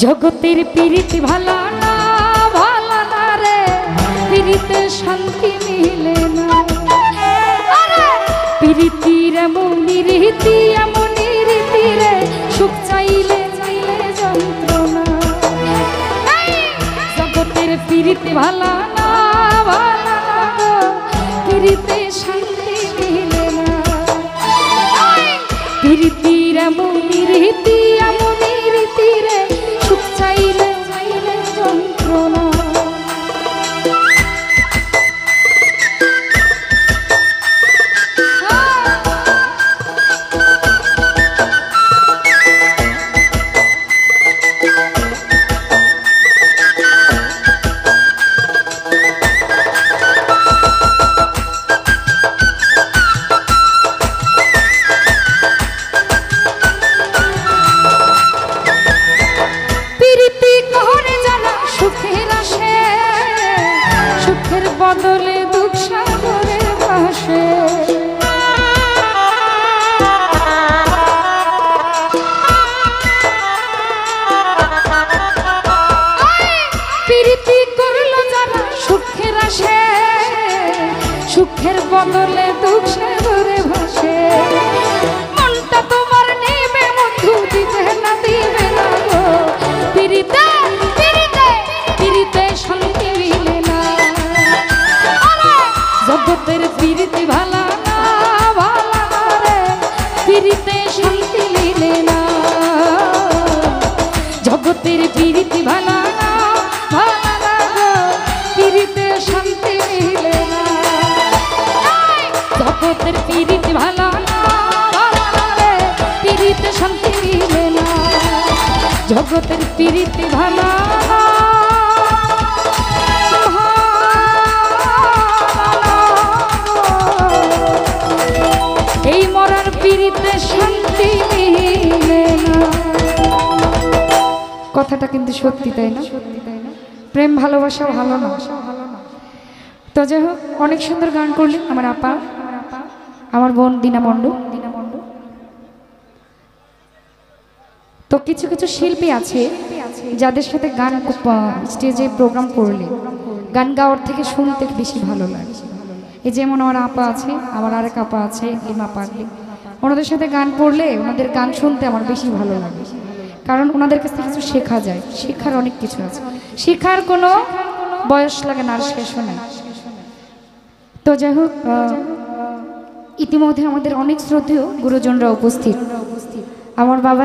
জগতের প্রীতি ভালো না রে, প্রীতিতে শান্তি মিলে না। প্রীতির এমন রীতি রে, সুখ চাইলে চাইলে যন্ত্রণা। জগতের প্রীতি ভালো না গো, প্রীতিতে শান্তি মিলে না। প্রীতির এমন রীতি রে, সুখ চাইলে চাইলে যন্ত্রণা। বদলে দুঃখ সাগরের পাশে প্রীতি করলো যারা সুখের আসে, সুখের বদলে দুঃখ সাগরে ভাসে। মনটা তোমার নেবে বন্ধু, দিবে না গো প্রীতিতে, প্রীতিতে শান্তি মিলে না। জগতের প্রীতি ভালো না রে, প্রীতিতে শান্তি মিলে না। জগতের প্রীতি ভালো না গো, প্রীতিতে শান্তি মিলে না। জগতের প্রীতি ভালো না রে, প্রীতিতে শান্তি মিলে না। জগতের প্রীতি ভালো এই মরার প্রীতিতে শান্তি মিলে না। কথাটা কিন্তু সত্যি, তাই না? প্রেম ভালোবাসা ভালো না। তো যাই হোক, অনেক সুন্দর গান করলেন আমার আপা, আমার বোন দীনা মণ্ডল। তো কিছু কিছু শিল্পী আছে যাদের সাথে গান স্টেজে প্রোগ্রাম করলে গান গাওয়ার থেকে শুনতে বেশি ভালো লাগে। এই যেমন আমার আপা আছে, আমার আরেক আপা আছে লিমা পাগলি, ওনাদের সাথে গান করলে ওনাদের গান শুনতে আমার বেশি ভালো লাগে, কারণ ওনাদের কাছ থেকে কিছু শেখা যায়। শেখার অনেক কিছু আছে, শেখার কোনো বয়স লাগে না, আর শেষও নেই। তো যাই হোক, ইতিমধ্যে আমাদের অনেক শ্রদ্ধেয় গুরুজনরা উপস্থিত। আমার বাবা